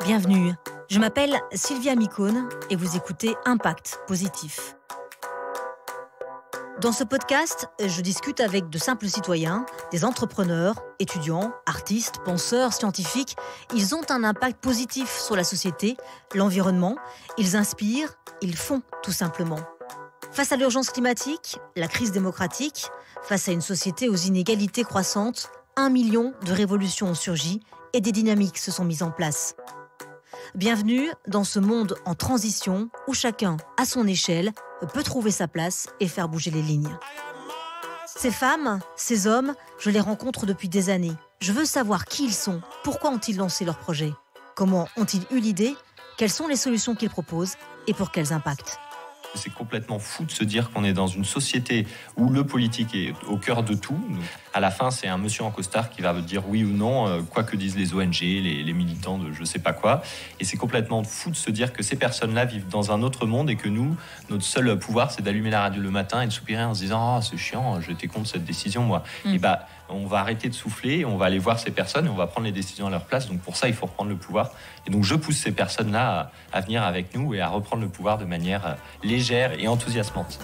Bienvenue, je m'appelle Sylvia Micone et vous écoutez Impact Positif. Dans ce podcast, je discute avec de simples citoyens, des entrepreneurs, étudiants, artistes, penseurs, scientifiques. Ils ont un impact positif sur la société, l'environnement. Ils inspirent, ils font tout simplement. Face à l'urgence climatique, la crise démocratique, face à une société aux inégalités croissantes, 1 million de révolutions ont surgi et des dynamiques se sont mises en place. Bienvenue dans ce monde en transition où chacun, à son échelle, peut trouver sa place et faire bouger les lignes. Ces femmes, ces hommes, je les rencontre depuis des années. Je veux savoir qui ils sont, pourquoi ont-ils lancé leur projet, comment ont-ils eu l'idée, quelles sont les solutions qu'ils proposent et pour quels impacts. C'est complètement fou de se dire qu'on est dans une société où le politique est au cœur de tout. À la fin, c'est un monsieur en costard qui va dire oui ou non, quoi que disent les ONG, les militants de je sais pas quoi. Et c'est complètement fou de se dire que ces personnes-là vivent dans un autre monde et que nous, notre seul pouvoir, c'est d'allumer la radio le matin et de soupirer en se disant « Ah, c'est chiant, j'étais contre cette décision, moi. » Et on va arrêter de souffler, on va aller voir ces personnes et on va prendre les décisions à leur place. Donc pour ça, il faut reprendre le pouvoir. Et donc je pousse ces personnes-là à venir avec nous et à reprendre le pouvoir de manière légère et enthousiasmante.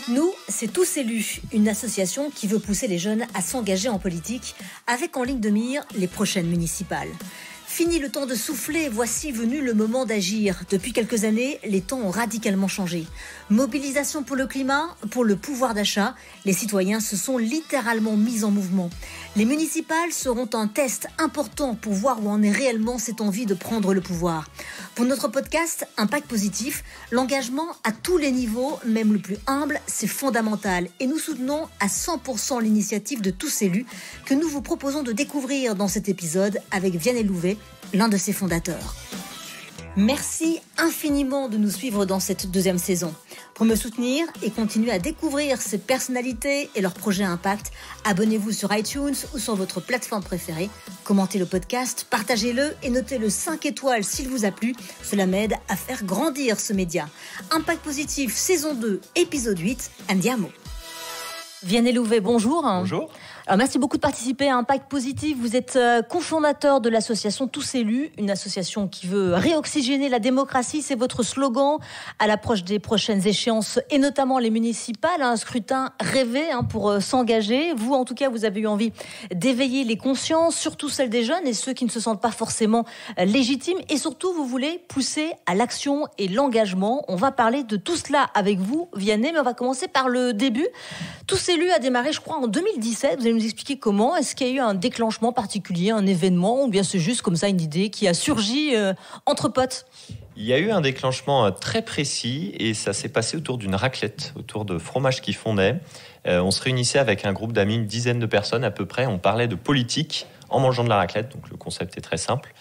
Nous, c'est Tous Élus, une association qui veut pousser les jeunes à s'engager en politique avec en ligne de mire les prochaines municipales. Fini le temps de souffler, voici venu le moment d'agir. Depuis quelques années, les temps ont radicalement changé. Mobilisation pour le climat, pour le pouvoir d'achat, les citoyens se sont littéralement mis en mouvement. Les municipales seront un test important pour voir où en est réellement cette envie de prendre le pouvoir. Pour notre podcast Impact Positif, l'engagement à tous les niveaux, même le plus humble, c'est fondamental. Et nous soutenons à 100% l'initiative de Tous Élus que nous vous proposons de découvrir dans cet épisode avec Vianney Louvet, l'un de ses fondateurs. Merci infiniment de nous suivre dans cette deuxième saison. Pour me soutenir et continuer à découvrir ces personnalités et leurs projets impact, abonnez-vous sur iTunes ou sur votre plateforme préférée. Commentez le podcast, partagez-le et notez-le 5 étoiles s'il vous a plu. Cela m'aide à faire grandir ce média. Impact Positif, saison 2, épisode 8, andiamo. Vianney Louvet, bonjour. Bonjour. Alors, merci beaucoup de participer à Impact Positif. Vous êtes cofondateur de l'association Tous Élus, une association qui veut réoxygéner la démocratie. C'est votre slogan à l'approche des prochaines échéances et notamment les municipales. Un scrutin rêvé pour s'engager. Vous, en tout cas, vous avez eu envie d'éveiller les consciences, surtout celles des jeunes et ceux qui ne se sentent pas forcément légitimes. Et surtout, vous voulez pousser à l'action et l'engagement. On va parler de tout cela avec vous, Vianney, mais on va commencer par le début. Tous Élus a démarré, je crois, en 2017. Vous allez nous expliquer comment. Est-ce qu'il y a eu un déclenchement particulier, un événement, ou bien c'est juste comme ça une idée qui a surgi entre potes ? Il y a eu un déclenchement très précis et ça s'est passé autour d'une raclette, autour de fromage qui fondait. On se réunissait avec un groupe d'amis, une dizaine de personnes à peu près. On parlait de politique en mangeant de la raclette. Donc le concept est très simple.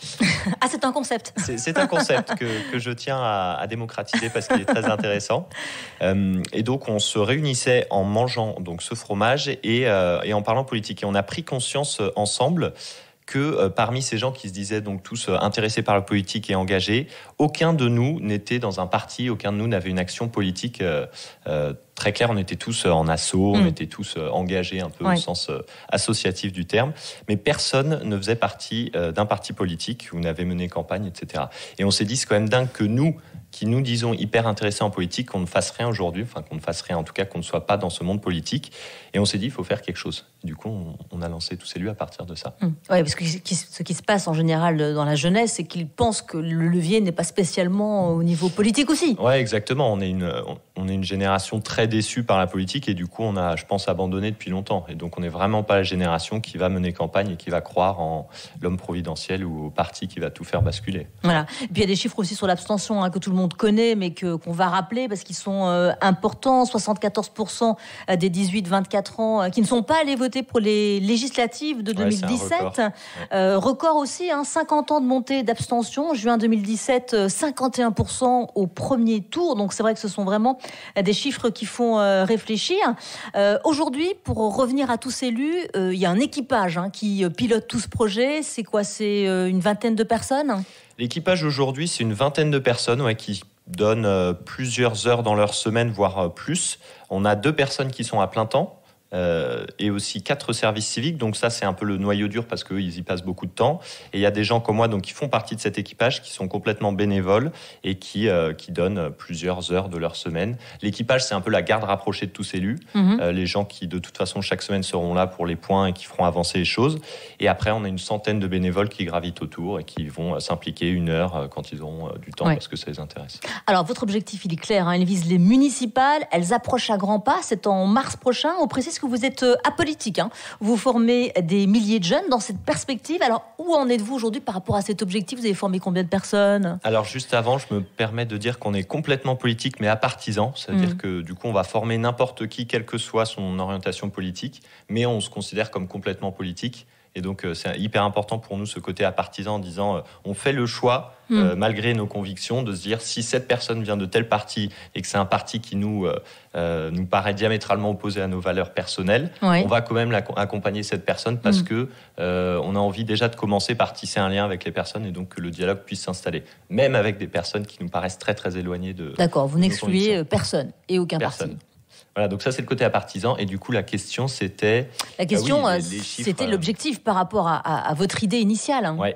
Ah, c'est un concept. C'est un concept que je tiens à démocratiser parce qu'il est très intéressant. Et donc on se réunissait en mangeant donc ce fromage et en parlant politique. Et on a pris conscience ensemble que parmi ces gens qui se disaient donc tous intéressés par la politique et engagés, aucun de nous n'était dans un parti, aucun de nous n'avait une action politique très claire. On était tous en asso, on était tous engagés un peu au sens associatif du terme, mais personne ne faisait partie d'un parti politique ou n'avait mené campagne, etc. Et on s'est dit, c'est quand même dingue que nous, qui nous disons hyper intéressés en politique, qu'on ne fasse rien aujourd'hui, enfin qu'on ne fasse rien, en tout cas qu'on ne soit pas dans ce monde politique. Et on s'est dit, il faut faire quelque chose. Du coup, on a lancé Tous Élus à partir de ça. Oui, parce que ce qui se passe en général dans la jeunesse, c'est qu'ils pensent que le levier n'est pas spécialement au niveau politique aussi. Oui, exactement. On est une génération très déçue par la politique et du coup, on a, je pense, abandonné depuis longtemps. Et donc, on n'est vraiment pas la génération qui va mener campagne et qui va croire en l'homme providentiel ou au parti qui va tout faire basculer. Voilà. Et puis, il y a des chiffres aussi sur l'abstention que tout le monde connaît, mais qu'on va rappeler parce qu'ils sont importants. 74% des 18-24 ans qui ne sont pas allés voter pour les législatives de 2017. Record aussi, 50 ans de montée d'abstention. Juin 2017, 51% au premier tour. Donc c'est vrai que ce sont vraiment des chiffres qui font réfléchir. Aujourd'hui, pour revenir à Tous Élus, il y a un équipage qui pilote tout ce projet. C'est quoi ? C'est une vingtaine de personnes ? L'équipage aujourd'hui, c'est une vingtaine de personnes qui donnent plusieurs heures dans leur semaine, voire plus. On a 2 personnes qui sont à plein temps. et aussi 4 services civiques. Donc ça, c'est un peu le noyau dur parce qu'eux, ils y passent beaucoup de temps. Et il y a des gens comme moi donc, qui font partie de cet équipage, qui sont complètement bénévoles et qui donnent plusieurs heures de leur semaine. L'équipage, c'est un peu la garde rapprochée de tous élus. Les gens qui, de toute façon, chaque semaine seront là pour les points et qui feront avancer les choses. Et après, on a une centaine de bénévoles qui gravitent autour et qui vont s'impliquer 1 heure quand ils auront du temps parce que ça les intéresse. Alors, votre objectif, il est clair. Il vise les municipales. Elles approchent à grands pas. C'est en mars prochain. On précise que vous êtes apolitique. Vous formez des milliers de jeunes dans cette perspective. Alors, où en êtes-vous aujourd'hui par rapport à cet objectif ? Vous avez formé combien de personnes ? Alors, juste avant, je me permets de dire qu'on est complètement politique, mais apartisan. C'est-à-dire que, du coup, on va former n'importe qui, quelle que soit son orientation politique, mais on se considère comme complètement politique. Et donc, c'est hyper important pour nous, ce côté apartisan, en disant on fait le choix, malgré nos convictions, de se dire si cette personne vient de tel parti et que c'est un parti qui nous paraît diamétralement opposé à nos valeurs personnelles, on va quand même accompagner cette personne parce que on a envie déjà de commencer par tisser un lien avec les personnes et donc que le dialogue puisse s'installer, même avec des personnes qui nous paraissent très très éloignées de. D'accord, vous n'excluez personne et aucun parti. Voilà, donc ça c'est le côté apartisan. Et du coup, la question c'était... les chiffres, c'était l'objectif par rapport à votre idée initiale. Ouais.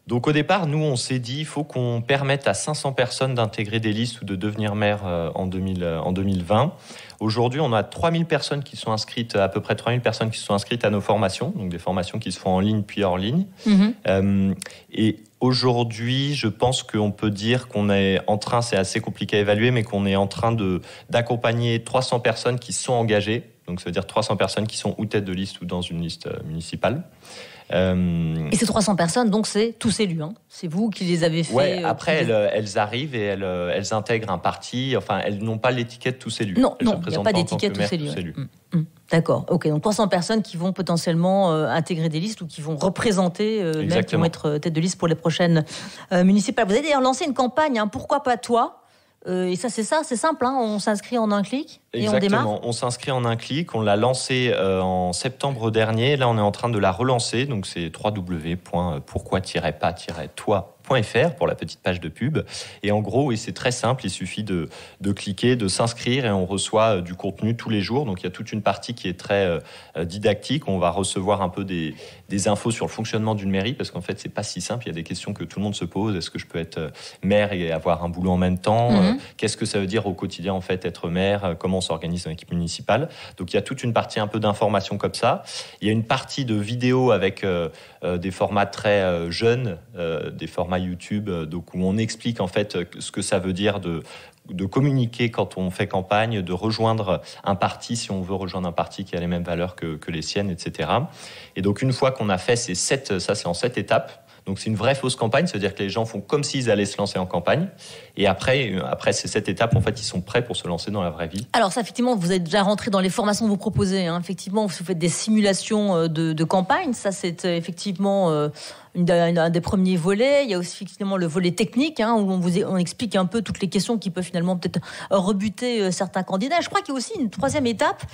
Donc au départ, nous on s'est dit il faut qu'on permette à 500 personnes d'intégrer des listes ou de devenir maire en 2020. Aujourd'hui, on a 3000 personnes qui sont inscrites, à peu près 3000 personnes qui sont inscrites à nos formations, donc des formations qui se font en ligne puis hors ligne. Et aujourd'hui, je pense qu'on peut dire qu'on est en train, c'est assez compliqué à évaluer, mais qu'on est en train d'accompagner 300 personnes qui sont engagées. Donc ça veut dire 300 personnes qui sont ou tête de liste ou dans une liste municipale. Et ces 300 personnes, donc c'est tous élus, c'est vous qui les avez fait. Ouais, après elles arrivent et elles intègrent un parti. Enfin, elles n'ont pas l'étiquette tous élus. Non, il n'y a pas d'étiquette tous élus. D'accord. Ok. Donc 300 personnes qui vont potentiellement intégrer des listes ou qui vont représenter, même qui vont être tête de liste pour les prochaines municipales. Vous avez d'ailleurs lancé une campagne. Pourquoi pas toi ? Et ça, c'est simple, on s'inscrit en un clic et on démarre. Exactement, on s'inscrit en un clic, on l'a lancé en septembre dernier, là on est en train de la relancer, donc c'est www.pourquoi-pas-toi.fr pour la petite page de pub. Et en gros, c'est très simple, il suffit de cliquer, de s'inscrire et on reçoit du contenu tous les jours. Donc il y a toute une partie qui est très didactique, on va recevoir un peu des infos sur le fonctionnement d'une mairie, parce qu'en fait c'est pas si simple, il y a des questions que tout le monde se pose. Est-ce que je peux être maire et avoir un boulot en même temps ? Qu'est-ce que ça veut dire au quotidien en fait être maire ? Comment on s'organise dans l'équipe municipale ? Donc il y a toute une partie un peu d'informations comme ça. Il y a une partie de vidéos avec des formats très jeunes, des formats YouTube, donc où on explique en fait ce que ça veut dire de communiquer quand on fait campagne, de rejoindre un parti si on veut rejoindre un parti qui a les mêmes valeurs que les siennes, etc. Et donc une fois qu'on a fait ça c'est en 7 étapes. Donc c'est une vraie fausse campagne, c'est-à-dire que les gens font comme s'ils allaient se lancer en campagne. Et après ces 7 étapes, en fait, ils sont prêts pour se lancer dans la vraie vie. Alors ça, effectivement, vous êtes déjà rentré dans les formations que vous proposez. Effectivement, vous faites des simulations de campagne. Ça, c'est effectivement un des premiers volets. Il y a aussi effectivement le volet technique, où on explique un peu toutes les questions qui peuvent finalement peut-être rebuter certains candidats. Je crois qu'il y a aussi une 3e étape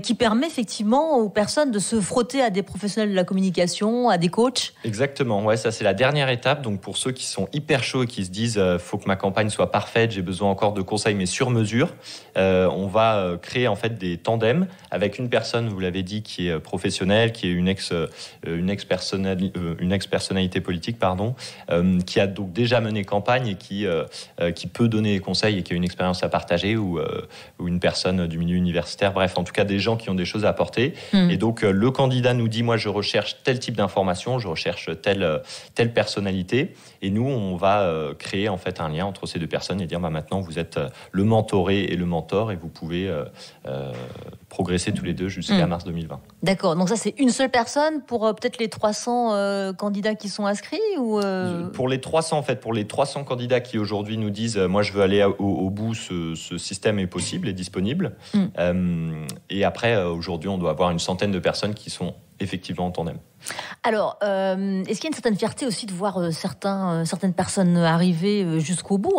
qui permet effectivement aux personnes de se frotter à des professionnels de la communication, à des coachs. Exactement, ouais, ça c'est la dernière étape. Donc pour ceux qui sont hyper chauds et qui se disent faut que ma campagne soit parfaite, j'ai besoin encore de conseils mais sur mesure, on va créer en fait des tandems avec une personne, vous l'avez dit, qui est professionnelle, qui est une ex-personnalité politique, qui a donc déjà mené campagne et qui peut donner des conseils et qui a une expérience à partager, ou une personne du milieu universitaire, bref, en tout cas des gens qui ont des choses à apporter. Et donc le candidat nous dit moi je recherche tel type d'information, je recherche telle personnalité, et nous on va créer en fait un lien entre ces deux personnes et dire maintenant vous êtes le mentoré et le mentor et vous pouvez progresser tous les deux jusqu'à mars 2020. D'accord, donc ça c'est une seule personne pour peut-être les 300 candidats qui sont inscrits ou Pour les 300 en fait, pour les 300 candidats qui aujourd'hui nous disent moi je veux aller au bout, ce système est possible et disponible. Et après aujourd'hui on doit avoir une centaine de personnes qui sont effectivement en tandem. Alors, est-ce qu'il y a une certaine fierté aussi de voir certaines personnes arriver jusqu'au bout,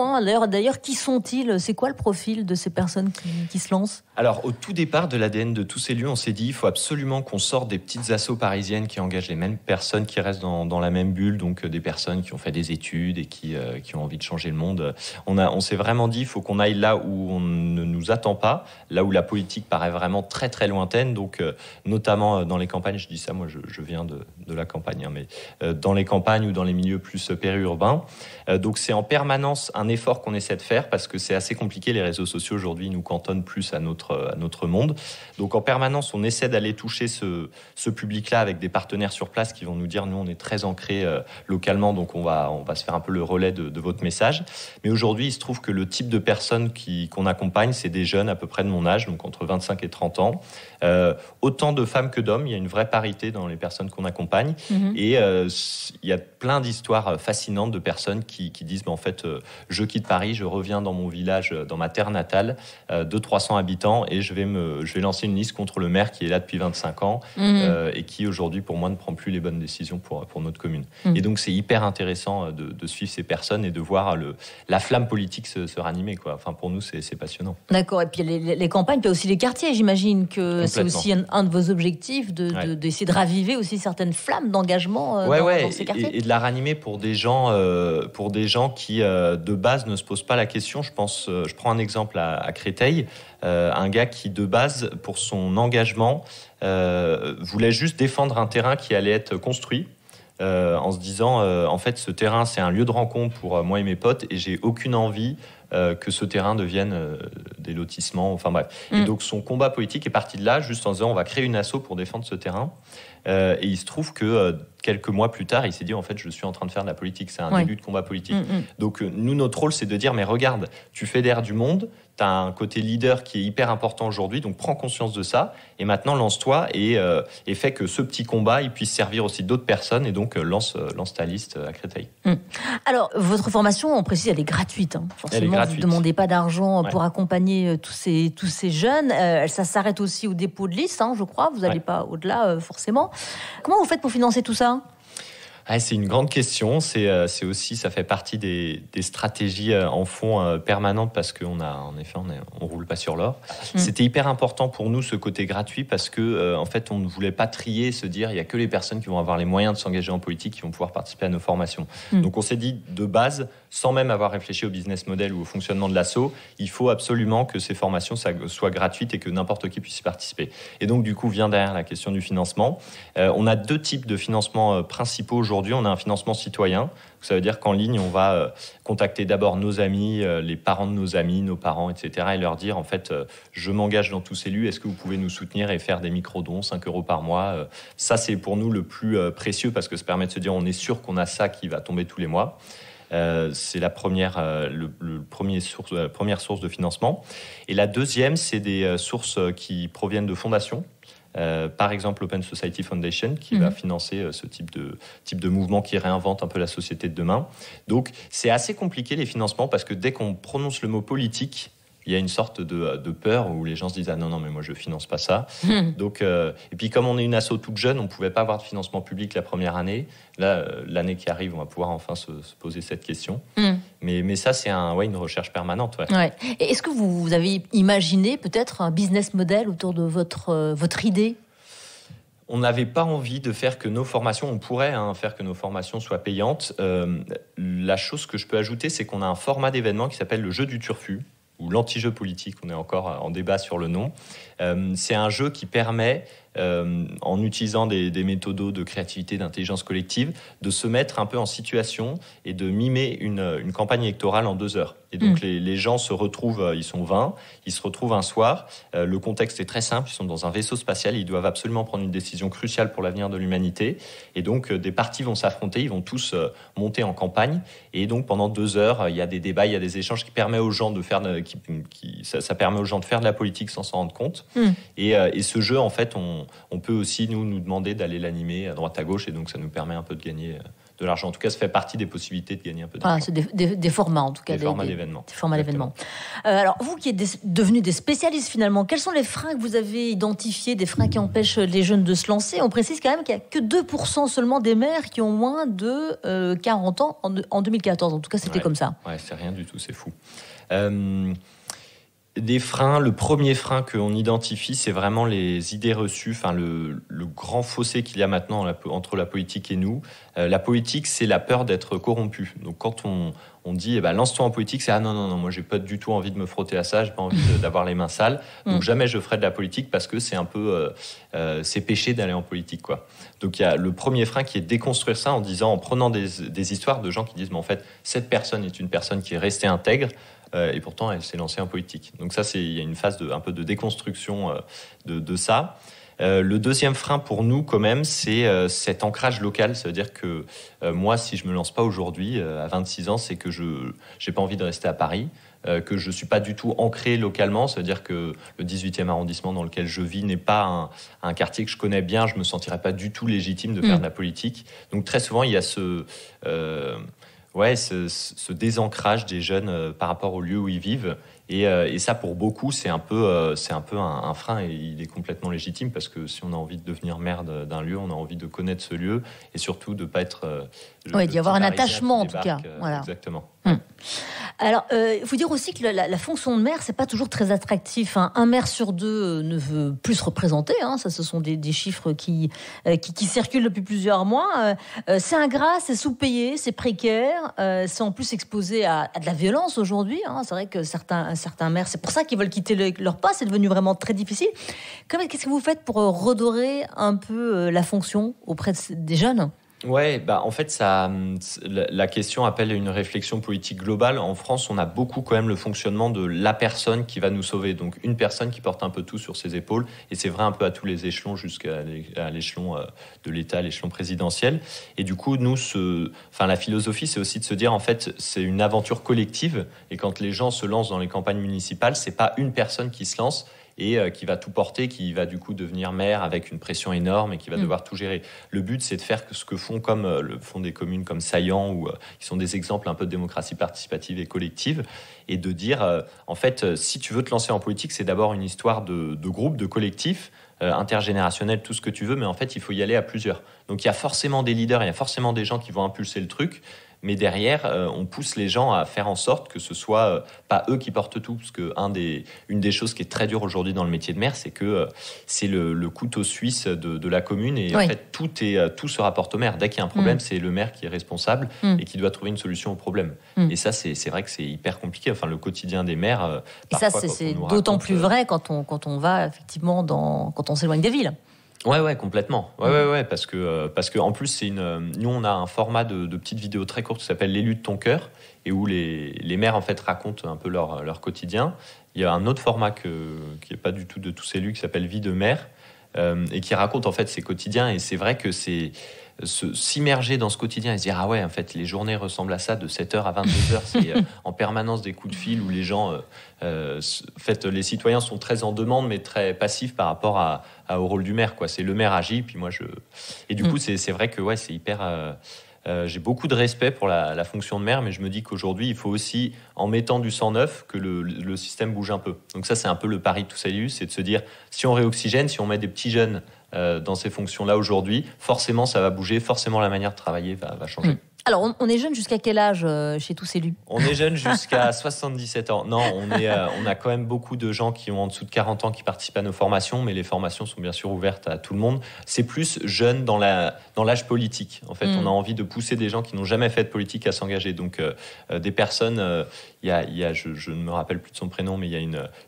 D'ailleurs, qui sont-ils ? C'est quoi le profil de ces personnes qui se lancent ? Alors, au tout départ de l'ADN de tous ces lieux, on s'est dit il faut absolument qu'on sorte des petites assos parisiennes qui engagent les mêmes personnes, qui restent dans la même bulle, donc des personnes qui ont fait des études et qui ont envie de changer le monde. On s'est vraiment dit il faut qu'on aille là où on ne nous attend pas, là où la politique paraît vraiment très très lointaine, donc notamment dans les campagnes, je dis ça, moi je viens de la campagne, hein, mais dans les campagnes ou dans les milieux plus périurbains. Donc c'est en permanence un effort qu'on essaie de faire parce que c'est assez compliqué, les réseaux sociaux aujourd'hui nous cantonnent plus à notre monde. Donc en permanence, on essaie d'aller toucher ce public-là avec des partenaires sur place qui vont nous dire, nous on est très ancrés localement, donc on va se faire un peu le relais de votre message. Mais aujourd'hui, il se trouve que le type de personnes qu'on accompagne, c'est des jeunes à peu près de mon âge, donc entre 25 et 30 ans. Autant de femmes que d'hommes, il y a une vraie parité dans les personnes qu'on accompagne. Et il y a plein d'histoires fascinantes de personnes qui disent, en fait, je quitte Paris, je reviens dans mon village, dans ma terre natale, de 300 habitants, et je vais lancer une liste contre le maire qui est là depuis 25 ans et qui aujourd'hui pour moi ne prend plus les bonnes décisions pour notre commune. Et donc c'est hyper intéressant de suivre ces personnes et de voir la flamme politique se ranimer, quoi. Enfin, pour nous c'est passionnant. D'accord. Et puis les campagnes, puis aussi les quartiers, j'imagine que c'est aussi un de vos objectifs d'essayer de raviver aussi certaines flammes d'engagement dans ces quartiers. Et de la ranimer pour des gens qui de base ne se posent pas la question. Je prends un exemple à Créteil. Un gars qui, de base, pour son engagement, voulait juste défendre un terrain qui allait être construit, en se disant, en fait, ce terrain, c'est un lieu de rencontre pour moi et mes potes, et j'ai aucune envie que ce terrain devienne des lotissements, enfin bref. Et donc, son combat politique est parti de là, juste en se disant, on va créer une asso pour défendre ce terrain. Et il se trouve que quelques mois plus tard, il s'est dit, en fait, je suis en train de faire de la politique. C'est un début de combat politique. Donc, nous, notre rôle, c'est de dire, mais regarde, tu fédères du monde, tu as un côté leader qui est hyper important aujourd'hui, donc prends conscience de ça, et maintenant lance-toi et fais que ce petit combat il puisse servir aussi d'autres personnes, et donc lance ta liste à Créteil. Alors, votre formation, on précise, elle est gratuite. Hein. Forcément, vous ne demandez pas d'argent pour accompagner tous ces jeunes. Ça s'arrête aussi au dépôt de liste, hein, je crois. Vous n'allez pas au-delà, forcément. Comment vous faites pour financer tout ça ? C'est une grande question. C'est aussi, ça fait partie des stratégies en fond permanentes parce qu'on roule pas sur l'or. C'était hyper important pour nous ce côté gratuit parce que en fait, on ne voulait pas trier, se dire il y a que les personnes qui vont avoir les moyens de s'engager en politique qui vont pouvoir participer à nos formations. Donc on s'est dit de base, sans même avoir réfléchi au business model ou au fonctionnement de l'asso, il faut absolument que ces formations soient gratuites et que n'importe qui puisse y participer. Et donc du coup vient derrière la question du financement. On a 2 types de financements principaux aujourd'hui. On a un financement citoyen. Ça veut dire qu'en ligne, on va contacter d'abord nos amis, les parents de nos amis, nos parents, etc. et leur dire, en fait, je m'engage dans tous ces lieux. Est-ce que vous pouvez nous soutenir et faire des micro-dons, 5 € par mois ? Ça, c'est pour nous le plus précieux parce que ça permet de se dire, on est sûr qu'on a ça qui va tomber tous les mois. C'est la première source de financement. Et la deuxième, c'est des sources qui proviennent de fondations. Par exemple, l'Open Society Foundation qui va financer ce type de mouvement qui réinvente un peu la société de demain. Donc, c'est assez compliqué les financements parce que dès qu'on prononce le mot politique, il y a une sorte de peur où les gens se disent « Ah non, mais moi, je ne finance pas ça. » Donc, et puis, comme on est une asso toute jeune, on ne pouvait pas avoir de financement public la première année. Là, l'année qui arrive, on va pouvoir enfin se poser cette question. Mais ça, c'est une recherche permanente. Ouais. Et est-ce que vous avez imaginé peut-être un business model autour de votre idée ? On n'avait pas envie de faire que nos formations, on pourrait faire que nos formations soient payantes. La chose que je peux ajouter, c'est qu'on a un format d'événement qui s'appelle le jeu du turfu, ou l'anti-jeu politique, on est encore en débat sur le nom. C'est un jeu qui permet, en utilisant des méthodos de créativité, d'intelligence collective, de se mettre un peu en situation et de mimer une campagne électorale en 2 heures. Et donc les gens se retrouvent, ils sont 20, ils se retrouvent un soir. Le contexte est très simple, ils sont dans un vaisseau spatial, ils doivent absolument prendre une décision cruciale pour l'avenir de l'humanité. Et donc des partis vont s'affronter, ils vont tous monter en campagne. Et donc pendant 2 heures, il y a des débats, il y a des échanges qui permettent aux gens de faire, ça permet aux gens de faire de la politique sans s'en rendre compte. Et ce jeu, en fait, on peut aussi nous demander d'aller l'animer à droite à gauche, et donc ça nous permet un peu de gagner de l'argent. En tout cas, ça fait partie des possibilités de gagner un peu d'argent. C'est des formats, en tout cas. Des formats d'événements. Des formats d'événements. Alors, vous qui êtes devenus des spécialistes, finalement, quels sont les freins que vous avez identifiés, des freins qui empêchent les jeunes de se lancer ? On précise quand même qu'il n'y a que 2% seulement des maires qui ont moins de 40 ans en 2014. En tout cas, c'était comme ça. Ouais, c'est rien du tout, c'est fou. Des freins, le premier frein qu'on identifie, c'est vraiment les idées reçues, enfin le grand fossé qu'il y a maintenant entre la politique et nous. La politique, c'est la peur d'être corrompu. Donc quand on dit lance-toi en politique, c'est non, moi j'ai pas du tout envie de me frotter à ça, j'ai pas envie d'avoir les mains sales. Donc jamais je ferai de la politique parce que c'est un peu c'est péché d'aller en politique, quoi. Donc il y a le premier frein qui est de déconstruire ça en prenant des histoires de gens qui disent mais en fait cette personne est une personne qui est restée intègre. Et pourtant, elle s'est lancée en politique. Donc ça, il y a une phase un peu de déconstruction de ça. Le deuxième frein pour nous, quand même, c'est cet ancrage local. Ça veut dire que moi, si je me lance pas aujourd'hui, à 26 ans, c'est que je n'ai pas envie de rester à Paris, que je suis pas du tout ancré localement. Ça veut dire que le 18e arrondissement dans lequel je vis n'est pas un quartier que je connais bien. Je me sentirais pas du tout légitime de faire de la politique. Donc très souvent, il y a ce désancrage des jeunes par rapport au lieu où ils vivent. Et ça, pour beaucoup, c'est un peu un frein, et il est complètement légitime parce que si on a envie de devenir maire d'un lieu, on a envie de connaître ce lieu et surtout de ne pas être... d'y avoir un attachement, en tout cas. Voilà. Exactement. Alors, il faut dire aussi que la fonction de maire, c'est pas toujours très attractif. Un maire sur deux ne veut plus se représenter. Ça, ce sont des chiffres qui circulent depuis plusieurs mois. C'est ingrat, c'est sous-payé, c'est précaire. C'est en plus exposé à de la violence aujourd'hui. C'est vrai que certains maires, c'est pour ça qu'ils veulent quitter leur poste. C'est devenu vraiment très difficile. Qu'est-ce que vous faites pour redorer un peu la fonction auprès des jeunes ? Ouais, en fait, la question appelle une réflexion politique globale. En France, on a beaucoup quand même le fonctionnement de la personne qui va nous sauver. Donc, une personne qui porte un peu tout sur ses épaules. Et c'est vrai un peu à tous les échelons, jusqu'à l'échelon de l'État, l'échelon présidentiel. Et du coup, nous, la philosophie, c'est aussi de se dire, en fait, c'est une aventure collective. Et quand les gens se lancent dans les campagnes municipales, c'est pas une personne qui se lance et qui va tout porter, qui va du coup devenir maire avec une pression énorme et qui va devoir tout gérer. Le but, c'est de faire ce que font font des communes comme Saillant, ou qui sont des exemples un peu de démocratie participative et collective, et de dire, en fait, si tu veux te lancer en politique, c'est d'abord une histoire de groupe, de collectif, intergénérationnel, tout ce que tu veux, mais en fait, il faut y aller à plusieurs. Donc, il y a forcément des leaders, il y a forcément des gens qui vont impulser le truc, mais derrière, on pousse les gens à faire en sorte que ce soit pas eux qui portent tout. Parce que une des choses qui est très dure aujourd'hui dans le métier de maire, c'est que c'est le couteau suisse de la commune. Et en fait, tout se rapporte au maire. Dès qu'il y a un problème, c'est le maire qui est responsable et qui doit trouver une solution au problème. Et ça, c'est vrai que c'est hyper compliqué. Enfin, le quotidien des maires... et ça, c'est d'autant plus vrai quand on va, effectivement, quand on s'éloigne des villes. Ouais, complètement. Ouais, parce que en plus, nous, on a un format de petites vidéos très courtes qui s'appelle l'élu de ton cœur, et où les maires en fait racontent un peu leur quotidien. Il y a un autre format qui est pas du tout de tous élus, qui s'appelle Vie de maire, et qui raconte en fait ses quotidiens. Et c'est vrai que c'est s'immerger dans ce quotidien et se dire en fait les journées ressemblent à ça, de 7h à 22h, c'est en permanence des coups de fil où les gens en fait les citoyens sont très en demande mais très passifs par rapport au rôle du maire, quoi. C'est le maire agit, puis moi et du coup c'est vrai que c'est hyper j'ai beaucoup de respect pour la fonction de maire, mais je me dis qu'aujourd'hui il faut aussi, en mettant du sang neuf, que le système bouge un peu. Donc ça, c'est un peu le pari de tous ces élus, c'est de se dire, si on réoxygène, si on met des petits jeunes dans ces fonctions-là aujourd'hui, forcément ça va bouger, forcément la manière de travailler va changer. Alors, on est jeune jusqu'à quel âge chez Tous Élus ? On est jeune jusqu'à 77 ans. Non, on a quand même beaucoup de gens qui ont en dessous de 40 ans qui participent à nos formations, mais les formations sont bien sûr ouvertes à tout le monde. C'est plus jeune dans l'âge politique. En fait, on a envie de pousser des gens qui n'ont jamais fait de politique à s'engager. Donc, des personnes... Il y a, je ne me rappelle plus de son prénom, mais il y a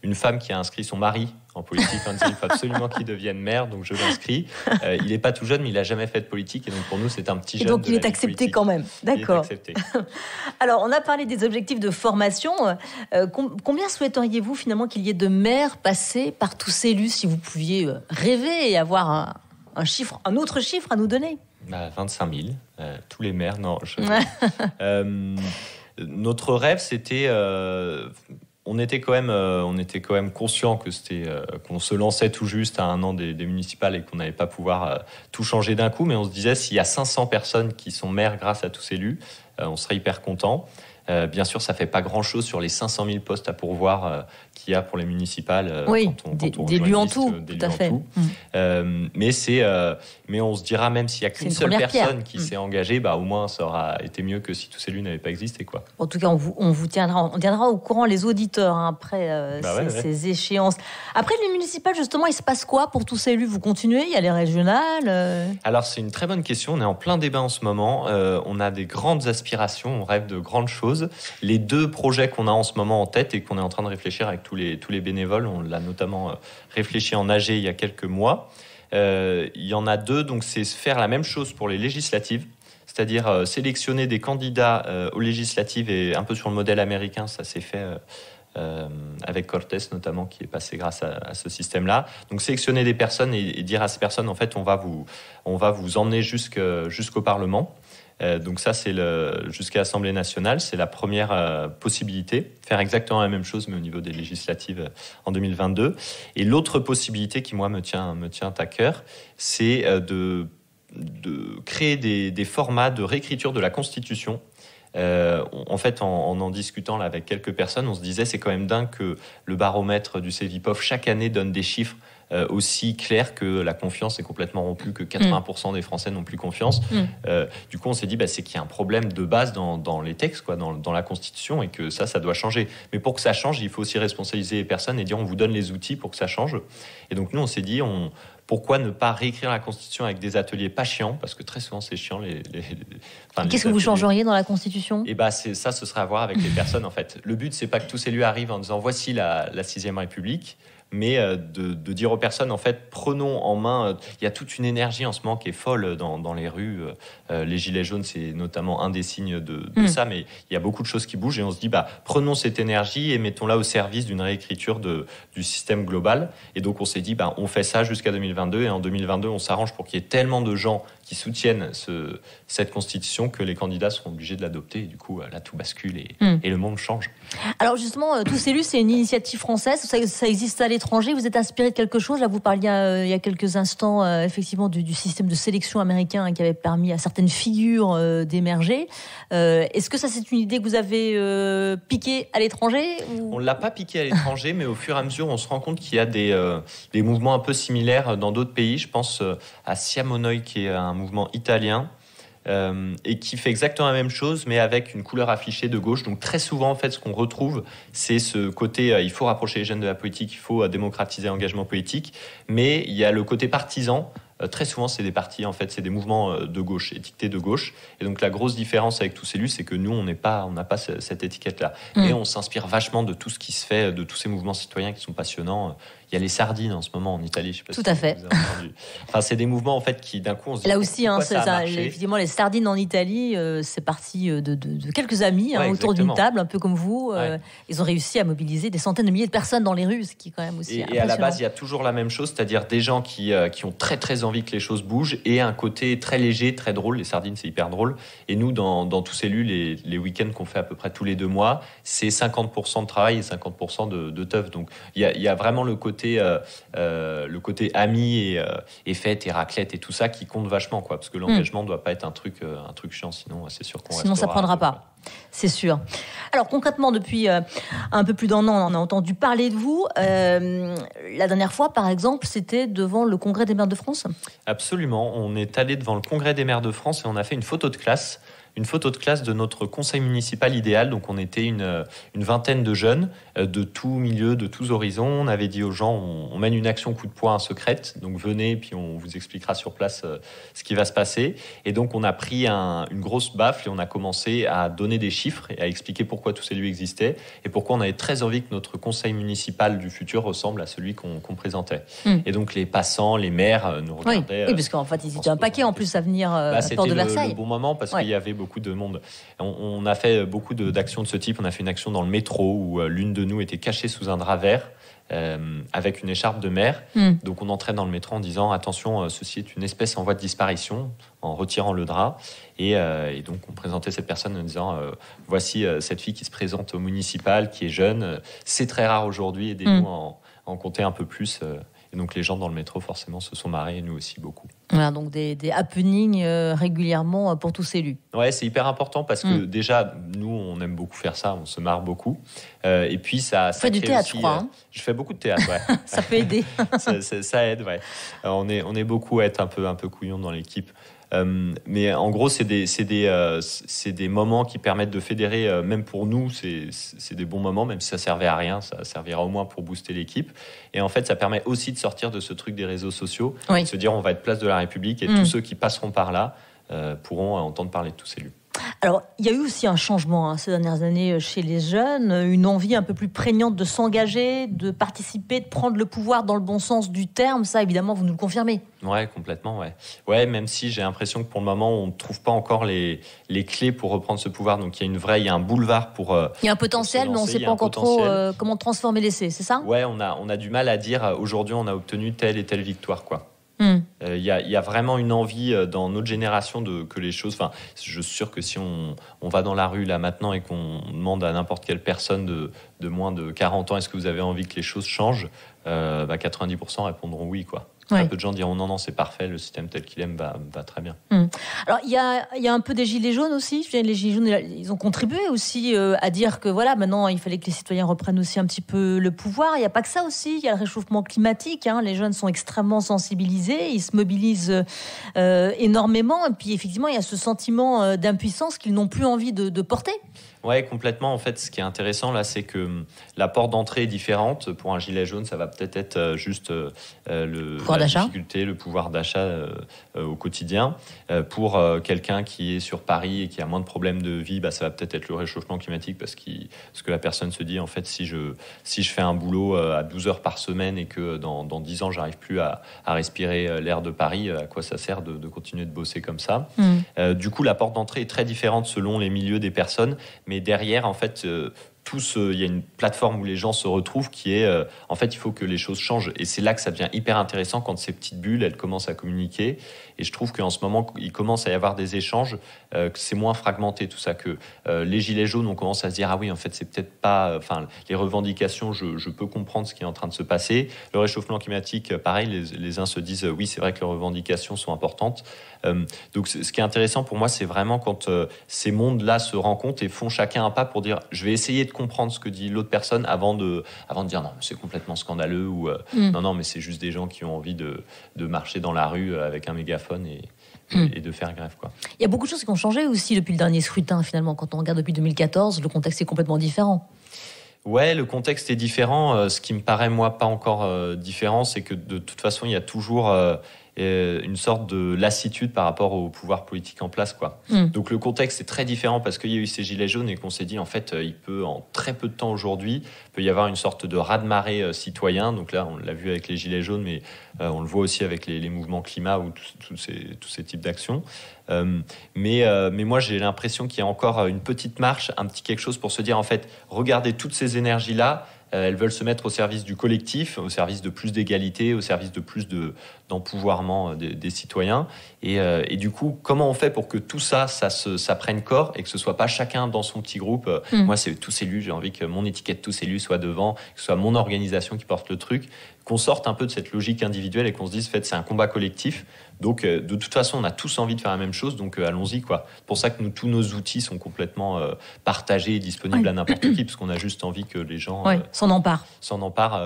une femme qui a inscrit son mari en politique en disant il faut absolument qu'il devienne maire, donc je l'inscris. Il n'est pas tout jeune, mais il n'a jamais fait de politique, et donc pour nous c'est un petit jeune. Et donc il est accepté politique. Quand même, d'accord. Il est accepté. Alors on a parlé des objectifs de formation. Combien souhaiteriez-vous finalement qu'il y ait de maires passés par Tous Élus, si vous pouviez rêver et avoir un autre chiffre à nous donner ? 25 000, tous les maires. Non, notre rêve, c'était... on était quand même conscient que qu'on se lançait tout juste à un an des municipales et qu'on n'allait pas pouvoir tout changer d'un coup. Mais on se disait, s'il y a 500 personnes qui sont maires grâce à Tous Élus, on serait hyper contents. Bien sûr, ça fait pas grand-chose sur les 500 000 postes à pourvoir qu'il y a pour les municipales oui, quand on d'élus en tout, d'élus tout à fait. Mais on se dira, même s'il n'y a qu'une seule personne qui s'est engagée, au moins ça aura été mieux que si tous ces élus n'avaient pas existé, quoi. En tout cas, on tiendra au courant les auditeurs après ces échéances. Après les municipales, justement, il se passe quoi pour tous ces élus? Vous continuez? Il y a les régionales Alors c'est une très bonne question. On est en plein débat en ce moment. On a des grandes aspirations, on rêve de grandes choses. Les 2 projets qu'on a en ce moment en tête et qu'on est en train de réfléchir avec tous les bénévoles, on l'a notamment réfléchi en AG il y a quelques mois. Il y en a 2, donc c'est faire la même chose pour les législatives, c'est-à-dire sélectionner des candidats aux législatives, et un peu sur le modèle américain, ça s'est fait avec Cortés notamment, qui est passé grâce à ce système-là. Donc sélectionner des personnes et dire à ces personnes, en fait, on va vous emmener jusqu'au Parlement. Donc ça, c'est jusqu'à l'Assemblée nationale, c'est la première possibilité, faire exactement la même chose, mais au niveau des législatives en 2022. Et l'autre possibilité qui, moi, me tient à cœur, c'est de créer des formats de réécriture de la Constitution. En fait, en discutant là avec quelques personnes, on se disait, c'est quand même dingue que le baromètre du Cevipof chaque année donne des chiffres aussi clair que la confiance est complètement rompue, que 80% des Français n'ont plus confiance. Du coup, on s'est dit, c'est qu'il y a un problème de base dans les textes, quoi, dans la Constitution, et que ça doit changer. Mais pour que ça change, il faut aussi responsabiliser les personnes et dire, on vous donne les outils pour que ça change. Et donc, nous, on s'est dit, pourquoi ne pas réécrire la Constitution avec des ateliers pas chiants, parce que très souvent, c'est chiant. Qu'est-ce que vous changeriez dans la Constitution ? Et ce serait à voir avec les personnes, en fait. Le but, c'est pas que tous ces élus arrivent en disant, voici la 6e République, mais de dire aux personnes, en fait, prenons en main. Il y a toute une énergie en ce moment qui est folle dans les rues. Les gilets jaunes, c'est notamment un des signes de ça, mais il y a beaucoup de choses qui bougent, et on se dit, prenons cette énergie et mettons-la au service d'une réécriture du système global. Et donc, on s'est dit, on fait ça jusqu'à 2022, et en 2022, on s'arrange pour qu'il y ait tellement de gens qui soutiennent cette constitution que les candidats seront obligés de l'adopter. Et du coup, là, tout bascule et le monde change. Alors justement, Tous élus, c'est une initiative française. Ça existe à l'étranger. Vous êtes inspiré de quelque chose. Là, vous parliez il y a quelques instants, effectivement, du système de sélection américain qui avait permis à certaines figures d'émerger. Est-ce que ça, c'est une idée que vous avez piquée à l'étranger ou... On ne l'a pas piquée à l'étranger, mais au fur et à mesure, on se rend compte qu'il y a des mouvements un peu similaires dans d'autres pays. Je pense à Siamonoï, qui est un mouvement italien, et qui fait exactement la même chose, mais avec une couleur affichée de gauche. Donc très souvent, en fait, ce qu'on retrouve, c'est ce côté, il faut rapprocher les jeunes de la politique, il faut démocratiser l'engagement politique, mais il y a le côté partisan. Très souvent, c'est des partis, en fait, c'est des mouvements de gauche, étiquetés de gauche. Et donc, la grosse différence avec Tous élus, c'est que nous, on n'a pas cette étiquette-là. Et on s'inspire vachement de tout ce qui se fait, de tous ces mouvements citoyens qui sont passionnants. Il y a les sardines en ce moment en Italie, je sais pas tout à fait. Vous avez entendu. Enfin, c'est des mouvements, en fait, qui d'un coup, on se dit, là aussi, effectivement, les sardines en Italie, c'est parti de quelques amis autour d'une table, un peu comme vous. Ils ont réussi à mobiliser des centaines de milliers de personnes dans les rues, ce qui est quand même aussi impressionnant. Et à la base, il y a toujours la même chose, c'est-à-dire des gens qui ont très très envie que les choses bougent, et un côté très léger, très drôle. Les sardines, c'est hyper drôle. Et nous, dans Tous élus, les week-ends qu'on fait à peu près tous les 2 mois, c'est 50% de travail et 50% de teuf. Donc il y a vraiment le côté ami et fête et raclette et tout ça qui compte vachement, quoi, parce que l'engagement doit pas être un truc chiant, sinon c'est sûr qu'on sinon ça prendra pas. C'est sûr. Alors concrètement, depuis un peu plus d'1 an, on a entendu parler de vous. La dernière fois, par exemple, c'était devant le Congrès des maires de France. Absolument. On est allé devant le Congrès des maires de France et on a fait une photo de classe de notre conseil municipal idéal. Donc on était une vingtaine de jeunes de tous milieux, de tous horizons. On avait dit aux gens, on mène une action coup de poing secrète, donc venez, puis on vous expliquera sur place ce qui va se passer. Et donc on a pris une grosse baffe et on a commencé à donner des chiffres et à expliquer pourquoi Tous élus existaient et pourquoi on avait très envie que notre conseil municipal du futur ressemble à celui qu'on présentait. Et donc les passants, les maires nous regardaient. Oui, parce qu'en fait ils étaient un paquet en plus à venir à Porte de Versailles. C'était le bon moment parce qu'il y avait beaucoup de monde. On a fait beaucoup d'actions de ce type. On a fait une action dans le métro où l'une de nous était cachée sous un drap vert avec une écharpe de maire. Donc on entrait dans le métro en disant attention, ceci est une espèce en voie de disparition, en retirant le drap. Et donc on présentait cette personne en disant voici cette fille qui se présente au municipal, qui est jeune. C'est très rare aujourd'hui, aidez-nous à en compter un peu plus. Et donc les gens dans le métro forcément se sont marrés, et nous aussi beaucoup. Voilà, donc des happenings régulièrement pour Tous élus. Ouais, c'est hyper important parce que déjà nous on aime beaucoup faire ça, on se marre beaucoup. Et puis ça fait du théâtre, aussi, je crois. Hein. Je fais beaucoup de théâtre, ouais. Ça peut aider. ça aide, ouais. On est beaucoup à être un peu couillon dans l'équipe. Mais en gros, c'est des moments qui permettent de fédérer, même pour nous, c'est des bons moments, même si ça servait à rien, ça servira au moins pour booster l'équipe. Et en fait, ça permet aussi de sortir de ce truc des réseaux sociaux, de se dire on va être place de la République et tous ceux qui passeront par là pourront entendre parler de tous ces élus. Alors, il y a eu aussi un changement ces dernières années chez les jeunes, une envie un peu plus prégnante de s'engager, de participer, de prendre le pouvoir dans le bon sens du terme. Ça, évidemment, vous nous le confirmez. Ouais, complètement, ouais. Ouais, même si j'ai l'impression que pour le moment, on ne trouve pas encore les clés pour reprendre ce pouvoir. Donc, il y a un boulevard pour... il y a un potentiel, mais on ne sait pas encore trop comment transformer l'essai, c'est ça ? Ouais, on a du mal à dire aujourd'hui, on a obtenu telle et telle victoire, quoi. Il y a vraiment une envie dans notre génération que les choses... Enfin, je suis sûr que si on va dans la rue là maintenant et qu'on demande à n'importe quelle personne de moins de 40 ans, est-ce que vous avez envie que les choses changent, 90% répondront oui, quoi. Très peu de gens diront non, c'est parfait, le système tel qu'il est va très bien. Alors, il y a un peu des gilets jaunes aussi. Les gilets jaunes, ils ont contribué aussi à dire que voilà, maintenant, il fallait que les citoyens reprennent aussi un petit peu le pouvoir. Il n'y a pas que ça aussi. Il y a le réchauffement climatique. Les jeunes sont extrêmement sensibilisés. Ils se mobilisent énormément. Et puis, effectivement, il y a ce sentiment d'impuissance qu'ils n'ont plus envie de porter. Ouais, complètement. En fait, ce qui est intéressant là, c'est que la porte d'entrée est différente. Pour un gilet jaune, ça va peut-être être juste la difficulté, le pouvoir d'achat au quotidien. Pour quelqu'un qui est sur Paris et qui a moins de problèmes de vie, ça va peut-être être le réchauffement climatique parce que la personne se dit, en fait, si je fais un boulot à 12 heures par semaine et que dans 10 ans, j'arrive plus à respirer l'air de Paris, à quoi ça sert de continuer de bosser comme ça ? Du coup, la porte d'entrée est très différente selon les milieux des personnes. Mais derrière, en fait, il y a une plateforme où les gens se retrouvent qui est, en fait, il faut que les choses changent. Et c'est là que ça devient hyper intéressant quand ces petites bulles, elles commencent à communiquer. Et je trouve qu'en ce moment, il commence à y avoir des échanges, que c'est moins fragmenté, tout ça, que les gilets jaunes, on commence à se dire, ah oui, en fait, c'est peut-être pas... Enfin, les revendications, je peux comprendre ce qui est en train de se passer. Le réchauffement climatique, pareil, les uns se disent, oui, c'est vrai que les revendications sont importantes. Donc, ce qui est intéressant pour moi, c'est vraiment quand ces mondes-là se rencontrent et font chacun un pas pour dire, je vais essayer de comprendre ce que dit l'autre personne avant de dire non, c'est complètement scandaleux ou non, mais c'est juste des gens qui ont envie de marcher dans la rue avec un mégaphone et de faire grève, quoi. Il y a beaucoup de choses qui ont changé aussi depuis le dernier scrutin, finalement. Quand on regarde depuis 2014, le contexte est complètement différent. Ouais, le contexte est différent. Ce qui me paraît, moi, pas encore différent, c'est que de toute façon, il y a toujours une sorte de lassitude par rapport au pouvoir politique en place, quoi. Donc le contexte est très différent parce qu'il y a eu ces gilets jaunes et qu'on s'est dit, en fait, il peut, en très peu de temps aujourd'hui, peut y avoir une sorte de raz-de-marée citoyen. Donc là, on l'a vu avec les gilets jaunes, mais on le voit aussi avec les mouvements climat ou tous ces types d'actions. Mais moi, j'ai l'impression qu'il y a encore une petite marche, un petit quelque chose pour se dire, en fait, regardez toutes ces énergies-là, elles veulent se mettre au service du collectif, au service de plus d'égalité, au service de plus d'empouvoirment des citoyens. Et du coup, comment on fait pour que tout ça prenne corps et que ce soit pas chacun dans son petit groupe. Moi, c'est tous élus, j'ai envie que mon étiquette tous élus soit devant, que ce soit mon organisation qui porte le truc, qu'on sorte un peu de cette logique individuelle et qu'on se dise, en fait, c'est un combat collectif. Donc, de toute façon, on a tous envie de faire la même chose, donc allons-y, quoi. C'est pour ça que tous nos outils sont complètement partagés et disponibles à n'importe qui, parce qu'on a juste envie que les gens s'en emparent.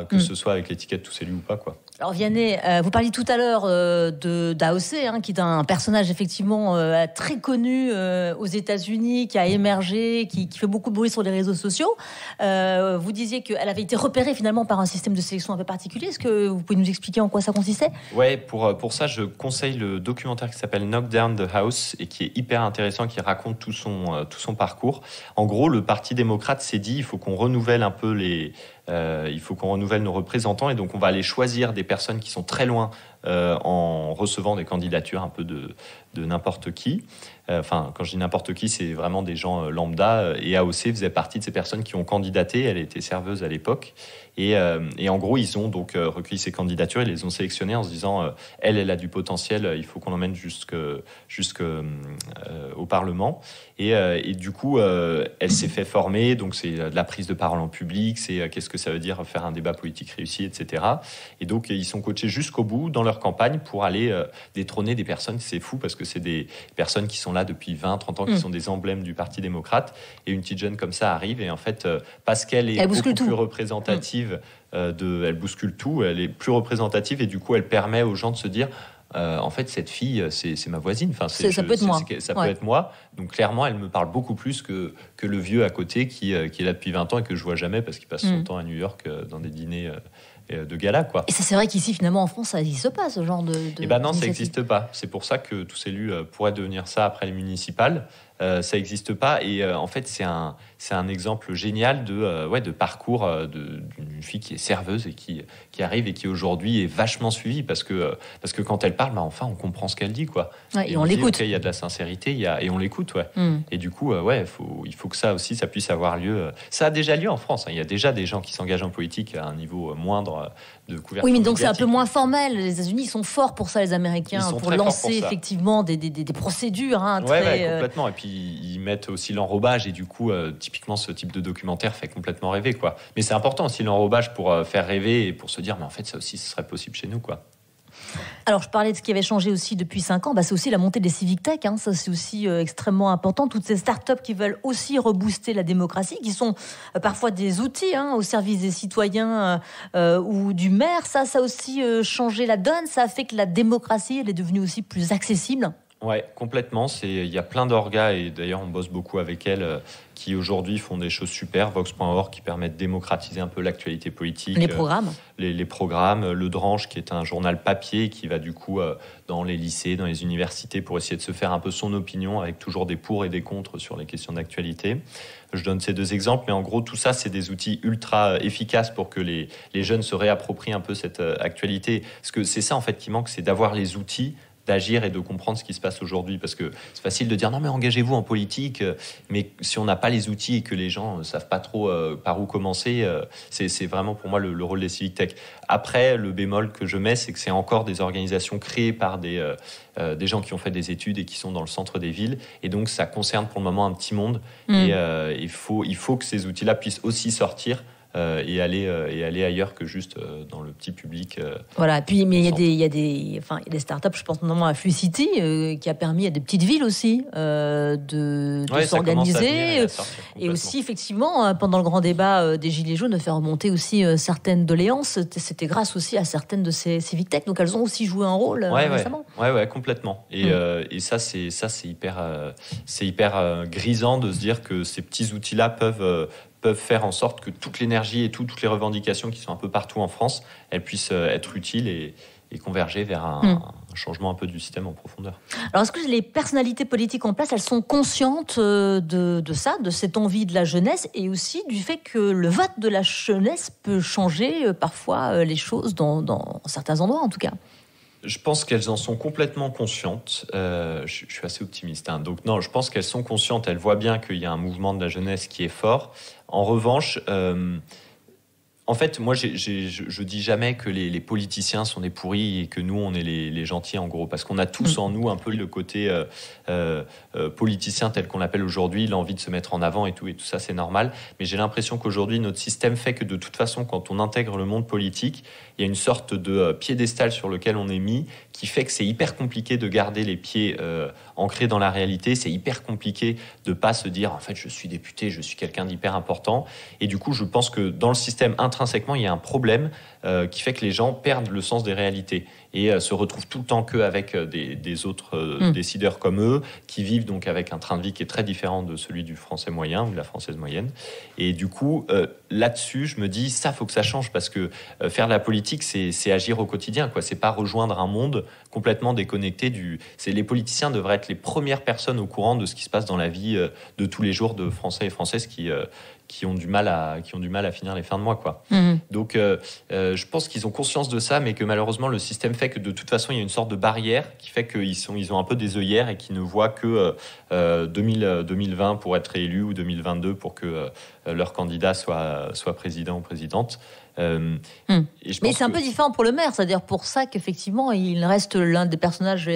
Que ce soit avec l'étiquette tous élus ou pas, quoi. Alors Vianney, vous parliez tout à l'heure d'AOC, qui est un personnage effectivement très connu aux États-Unis, qui a émergé, qui fait beaucoup de bruit sur les réseaux sociaux. Vous disiez qu'elle avait été repérée finalement par un système de sélection un peu particulier. Est-ce que vous pouvez nous expliquer en quoi ça consistait ? Ouais, pour ça, je conseille le documentaire qui s'appelle Knock Down the House et qui est hyper intéressant, qui raconte tout son parcours. En gros, le Parti démocrate s'est dit, il faut qu'on renouvelle un peu il faut qu'on renouvelle nos représentants et donc on va aller choisir des personnes qui sont très loin en recevant des candidatures un peu de n'importe qui. Enfin, quand je dis n'importe qui, c'est vraiment des gens lambda. Et AOC faisait partie de ces personnes qui ont candidaté. Elle était serveuse à l'époque. Et en gros, ils ont donc recueilli ces candidatures, ils les ont sélectionnées en se disant elle a du potentiel, il faut qu'on l'emmène jusqu'au Parlement. Et du coup, elle s'est fait former, donc c'est de la prise de parole en public, c'est qu'est-ce que ça veut dire faire un débat politique réussi, etc. Et donc, ils sont coachés jusqu'au bout dans leur campagne pour aller détrôner des personnes. C'est fou parce que c'est des personnes qui sont là depuis 20, 30 ans, qui sont des emblèmes du Parti démocrate. Et une petite jeune comme ça arrive et en fait, parce qu'elle est beaucoup plus représentative, elle bouscule tout, elle est plus représentative et du coup, elle permet aux gens de se dire en fait, cette fille, c'est ma voisine. Enfin, ça peut être moi. Ça peut être moi. Donc, clairement, elle me parle beaucoup plus que le vieux à côté qui est là depuis 20 ans et que je vois jamais parce qu'il passe son temps à New York dans des dîners de gala, quoi. Et ça, c'est vrai qu'ici, finalement, en France, ça n'existe pas, ce genre de Eh ben non, ça n'existe pas. C'est pour ça que tous élus pourraient devenir ça après les municipales. Ça n'existe pas. Et en fait, c'est un exemple génial de parcours d'une fille qui est serveuse et qui arrive et qui aujourd'hui est vachement suivie parce que quand elle parle, enfin, on comprend ce qu'elle dit, quoi. Ouais, et on l'écoute. Il y a de la sincérité, et on l'écoute, ouais. Et du coup, il faut que ça aussi, ça puisse avoir lieu. Ça a déjà lieu en France. Hein. Il y a déjà des gens qui s'engagent en politique à un niveau moindre de couverture. Oui, mais donc médiatique. c'est un peu moins formel. Les États-Unis, ils sont forts pour ça, les Américains, pour lancer effectivement des procédures. Complètement. Et puis ils mettent aussi l'enrobage et du coup, typiquement, ce type de documentaire fait complètement rêver, quoi. Mais c'est important aussi l'enrobage pour faire rêver et pour se dire, mais en fait, ça aussi, ce serait possible chez nous, quoi. Alors, je parlais de ce qui avait changé aussi depuis 5 ans. C'est aussi la montée des civic tech. Ça, c'est aussi extrêmement important. Toutes ces startups qui veulent aussi rebooster la démocratie, qui sont parfois des outils au service des citoyens ou du maire. Ça a aussi changé la donne. Ça a fait que la démocratie, elle est devenue aussi plus accessible. Ouais, complètement. Il y a plein d'orgas et d'ailleurs on bosse beaucoup avec elles qui aujourd'hui font des choses super. Vox.org qui permet de démocratiser un peu l'actualité politique. Les programmes. Les programmes. Le Dranche qui est un journal papier qui va du coup dans les lycées, dans les universités pour essayer de se faire un peu son opinion avec toujours des pour et des contre sur les questions d'actualité. Je donne ces 2 exemples, mais en gros tout ça c'est des outils ultra efficaces pour que les jeunes se réapproprient un peu cette actualité. Parce que c'est ça en fait qui manque, c'est d'avoir les outils d'agir et de comprendre ce qui se passe aujourd'hui, parce que c'est facile de dire non mais engagez-vous en politique, mais si on n'a pas les outils et que les gens ne savent pas trop par où commencer, c'est vraiment pour moi le rôle des civic tech. Après, le bémol que je mets, c'est que c'est encore des organisations créées par des gens qui ont fait des études et qui sont dans le centre des villes, et donc ça concerne pour le moment un petit monde, et il faut que ces outils-là puissent aussi sortir et aller ailleurs que juste dans le petit public. Voilà, puis mais il y a des startups, je pense notamment à Flucity, qui a permis à des petites villes aussi de s'organiser, et aussi effectivement pendant le grand débat des Gilets jaunes de faire remonter aussi certaines doléances. C'était grâce aussi à certaines de ces civic tech, donc elles ont aussi joué un rôle récemment. Ouais, complètement. Et ça c'est hyper grisant de se dire que ces petits outils-là peuvent faire en sorte que toute l'énergie et toutes les revendications qui sont un peu partout en France, elles puissent être utiles et converger vers un changement un peu du système en profondeur. Alors, est-ce que les personnalités politiques en place, elles sont conscientes de ça, de cette envie de la jeunesse, et aussi du fait que le vote de la jeunesse peut changer parfois les choses dans certains endroits, en tout cas? Je pense qu'elles en sont complètement conscientes. Je suis assez optimiste. Donc non, je pense qu'elles sont conscientes. Elles voient bien qu'il y a un mouvement de la jeunesse qui est fort. En revanche, en fait, moi, je dis jamais que les politiciens sont des pourris et que nous, on est les gentils, en gros. Parce qu'on a tous en nous un peu le côté politicien tel qu'on l'appelle aujourd'hui, l'envie de se mettre en avant et tout ça, c'est normal. Mais j'ai l'impression qu'aujourd'hui, notre système fait que de toute façon, quand on intègre le monde politique, il y a une sorte de piédestal sur lequel on est mis qui fait que c'est hyper compliqué de garder les pieds ancrés dans la réalité. C'est hyper compliqué de pas se dire, en fait, je suis député, je suis quelqu'un d'hyper important. Et du coup, je pense que dans le système intrinsèquement, il y a un problème qui fait que les gens perdent le sens des réalités et se retrouvent tout le temps qu'avec des autres décideurs comme eux, qui vivent donc avec un train de vie qui est très différent de celui du Français moyen ou de la Française moyenne. Et du coup, là-dessus, je me dis, ça, faut que ça change, parce que faire de la politique, c'est agir au quotidien, quoi. C'est pas rejoindre un monde complètement déconnecté les politiciens devraient être les premières personnes au courant de ce qui se passe dans la vie de tous les jours de Français et Françaises qui ont du mal à finir les fins de mois, quoi. Donc je pense qu'ils ont conscience de ça, mais que malheureusement le système fait que de toute façon il y a une sorte de barrière qui fait qu'ils ont un peu des œillères et qui ne voient que 2020 pour être élu ou 2022 pour que leur candidat soit président ou présidente. Mais c'est un peu différent pour le maire, c'est-à-dire pour ça qu'effectivement, il reste l'un des personnages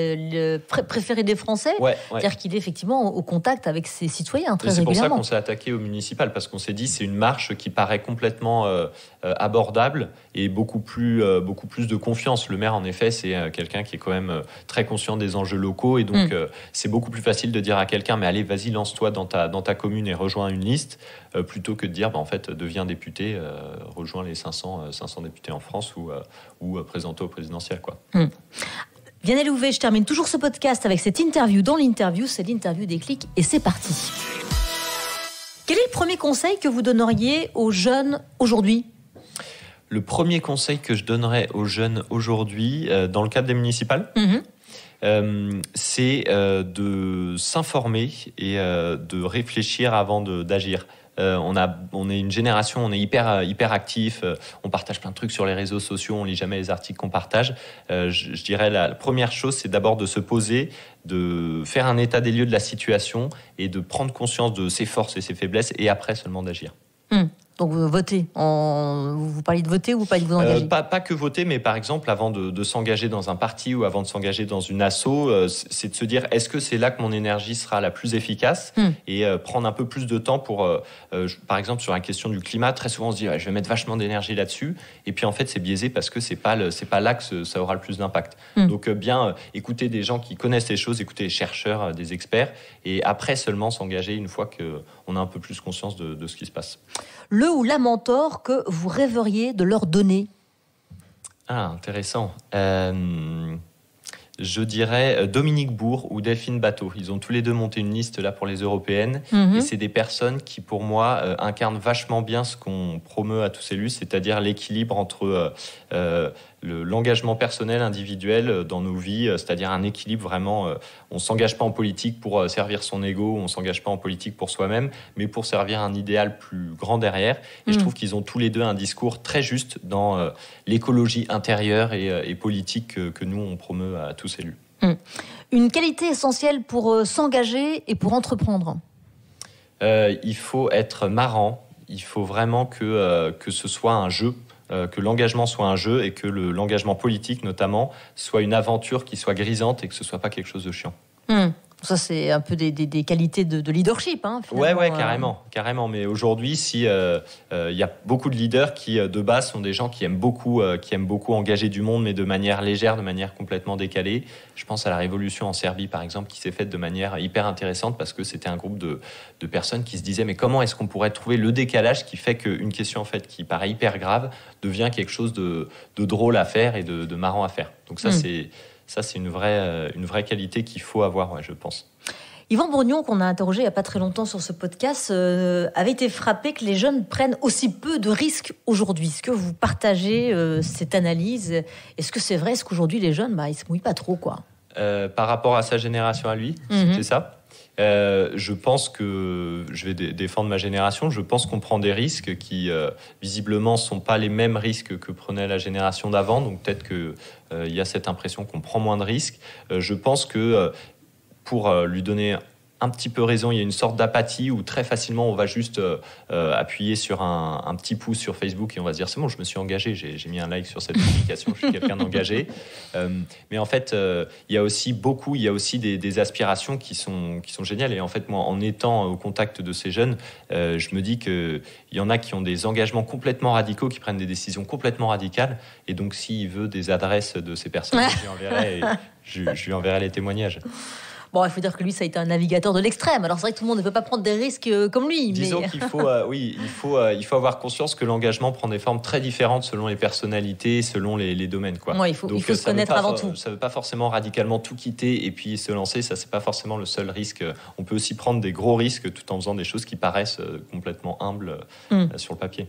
préférés des Français. C'est-à-dire qu'il est effectivement au contact avec ses citoyens très régulièrement. C'est pour ça qu'on s'est attaqué au municipal, parce qu'on s'est dit c'est une marche qui paraît complètement abordable et beaucoup plus de confiance. Le maire, en effet, c'est quelqu'un qui est quand même très conscient des enjeux locaux, et donc c'est beaucoup plus facile de dire à quelqu'un mais allez, vas-y, lance-toi dans ta commune et rejoins une liste, plutôt que de dire en fait deviens député, rejoins les 500 députés en France ou présente au présidentiel, quoi. Vianney Louvet, je termine toujours ce podcast avec cette interview. Dans l'interview, c'est l'interview Déclic et c'est parti. Quel est le premier conseil que vous donneriez aux jeunes aujourd'hui ? Le premier conseil que je donnerais aux jeunes aujourd'hui, dans le cadre des municipales, c'est de s'informer et de réfléchir avant d'agir. On est une génération, on est hyper actif, on partage plein de trucs sur les réseaux sociaux, on lit jamais les articles qu'on partage. Je dirais la première chose, c'est d'abord de se poser, de faire un état des lieux de la situation et de prendre conscience de ses forces et ses faiblesses, et après seulement d'agir. Donc voter. Vous parlez de voter ou vous parlez de vous engager ? Pas que voter, mais par exemple, avant de s'engager dans un parti ou avant de s'engager dans une asso, c'est de se dire, est-ce que c'est là que mon énergie sera la plus efficace ? Et prendre un peu plus de temps pour, par exemple, sur la question du climat, très souvent on se dit, je vais mettre vachement d'énergie là-dessus. Et puis en fait, c'est biaisé parce que c'est pas là que ça aura le plus d'impact. Donc bien écouter des gens qui connaissent les choses, écouter les chercheurs, des experts, et après seulement s'engager une fois qu'on a un peu plus conscience de ce qui se passe. Le ou la mentor que vous rêveriez de leur donner ? Ah, intéressant. Je dirais Dominique Bourg ou Delphine Batho. Ils ont tous les deux monté une liste là pour les européennes. Et c'est des personnes qui, pour moi, incarnent vachement bien ce qu'on promeut à tous élus, c'est-à-dire l'équilibre entre l'engagement personnel, individuel dans nos vies, c'est-à-dire un équilibre vraiment. On ne s'engage pas en politique pour servir son ego, on ne s'engage pas en politique pour soi-même, mais pour servir un idéal plus grand derrière. Et je trouve qu'ils ont tous les deux un discours très juste dans l'écologie intérieure et politique que nous, on promeut à tous élus. Une qualité essentielle pour s'engager et pour entreprendre ? Il faut être marrant, il faut vraiment que ce soit un jeu. Que l'engagement soit un jeu et que l'engagement politique, notamment, soit une aventure qui soit grisante et que ce ne soit pas quelque chose de chiant. Ça, c'est un peu des qualités de leadership. Ouais, carrément. Mais aujourd'hui, si y a beaucoup de leaders qui, de base, sont des gens qui aiment beaucoup engager du monde, mais de manière légère, de manière complètement décalée. Je pense à la révolution en Serbie, par exemple, qui s'est faite de manière hyper intéressante parce que c'était un groupe de personnes qui se disaient mais comment est-ce qu'on pourrait trouver le décalage qui fait qu'une question en fait qui paraît hyper grave devient quelque chose de drôle à faire et de marrant à faire. Donc ça, c'est une vraie qualité qu'il faut avoir, je pense. Yvan Bourgnon, qu'on a interrogé il n'y a pas très longtemps sur ce podcast, avait été frappé que les jeunes prennent aussi peu de risques aujourd'hui. Est-ce que vous partagez cette analyse ? Est-ce que c'est vrai ? Est-ce qu'aujourd'hui, les jeunes, ils ne se mouillent pas trop, quoi ? Par rapport à sa génération à lui, c'est ça ? Je pense que je vais défendre ma génération. Je pense qu'on prend des risques qui, visiblement, ne sont pas les mêmes risques que prenait la génération d'avant. Donc peut-être qu'il y a cette impression qu'on prend moins de risques. Je pense que pour lui donner un petit peu raison, il y a une sorte d'apathie où très facilement on va juste appuyer sur un petit pouce sur Facebook et on va se dire c'est bon, je me suis engagé, j'ai mis un like sur cette publication, je suis quelqu'un d'engagé. Mais en fait, il y a aussi des aspirations qui sont géniales. Et en fait, moi, en étant au contact de ces jeunes, je me dis qu'il y en a qui ont des engagements complètement radicaux, qui prennent des décisions complètement radicales. Et donc, s'il veut des adresses de ces personnes, je lui enverrai les témoignages. Bon, il faut dire que lui, ça a été un navigateur de l'extrême. Alors, c'est vrai que tout le monde ne peut pas prendre des risques comme lui. Disons qu'il faut, il faut avoir conscience que l'engagement prend des formes très différentes selon les personnalités, selon les domaines, quoi. Ouais, il faut se connaître avant tout. Ça ne veut pas forcément radicalement tout quitter et puis se lancer. Ça, c'est pas forcément le seul risque. On peut aussi prendre des gros risques tout en faisant des choses qui paraissent complètement humbles sur le papier.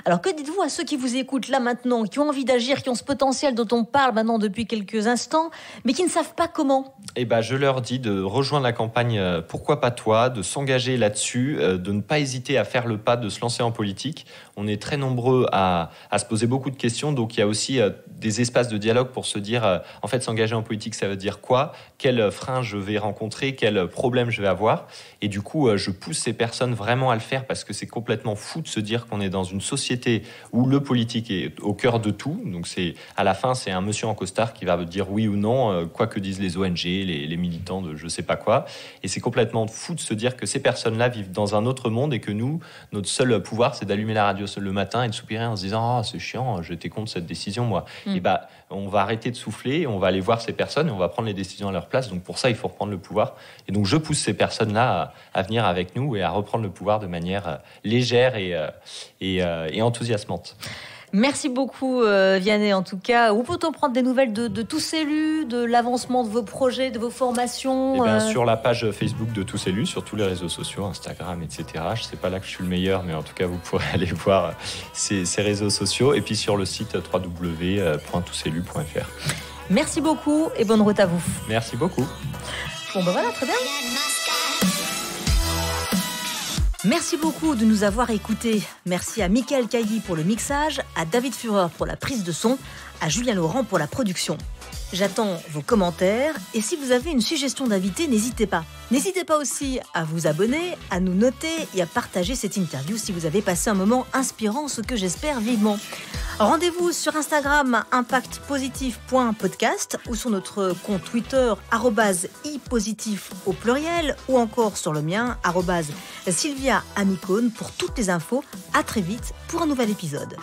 Alors, que dites-vous à ceux qui vous écoutent là maintenant, qui ont envie d'agir, qui ont ce potentiel dont on parle maintenant depuis quelques instants, mais qui ne savent pas comment ? Je leur dis de rejoindre la campagne Pourquoi pas toi, de s'engager là-dessus, de ne pas hésiter à faire le pas de se lancer en politique. On est très nombreux à se poser beaucoup de questions, donc il y a aussi des espaces de dialogue pour se dire, en fait, s'engager en politique, ça veut dire quoi ? Quels freins je vais rencontrer ? Quels problèmes je vais avoir ? Et du coup, je pousse ces personnes vraiment à le faire parce que c'est complètement fou de se dire qu'on est dans une société où le politique est au cœur de tout. Donc à la fin, c'est un monsieur en costard qui va dire oui ou non, quoi que disent les ONG, les militants de je sais pas quoi. Et c'est complètement fou de se dire que ces personnes-là vivent dans un autre monde et que nous, notre seul pouvoir, c'est d'allumer la radio le matin et de soupirer en se disant « Ah, c'est chiant, j'étais contre cette décision, moi. » Et on va arrêter de souffler, on va aller voir ces personnes et on va prendre les décisions à leur place. Donc pour ça, il faut reprendre le pouvoir. Et donc je pousse ces personnes-là à venir avec nous et à reprendre le pouvoir de manière légère et enthousiasmante. Merci beaucoup Vianney, en tout cas. Où peut-on prendre des nouvelles de Tous Élus, de l'avancement de vos projets, de vos formations Sur la page Facebook de Tous Élus, sur tous les réseaux sociaux, Instagram, etc. Je ne sais pas là que je suis le meilleur, mais en tout cas, vous pourrez aller voir ces réseaux sociaux. Et puis sur le site www.touselus.fr. Merci beaucoup et bonne route à vous. Merci beaucoup. Bon ben voilà, très bien. Merci beaucoup de nous avoir écoutés. Merci à Michael Cailly pour le mixage, à David Führer pour la prise de son, à Julien Laurent pour la production. J'attends vos commentaires et si vous avez une suggestion d'invité, n'hésitez pas. N'hésitez pas aussi à vous abonner, à nous noter et à partager cette interview si vous avez passé un moment inspirant, ce que j'espère vivement. Rendez-vous sur Instagram impactpositif.podcast ou sur notre compte Twitter @ipositif au pluriel ou encore sur le mien @Sylvia Amicone pour toutes les infos. À très vite pour un nouvel épisode.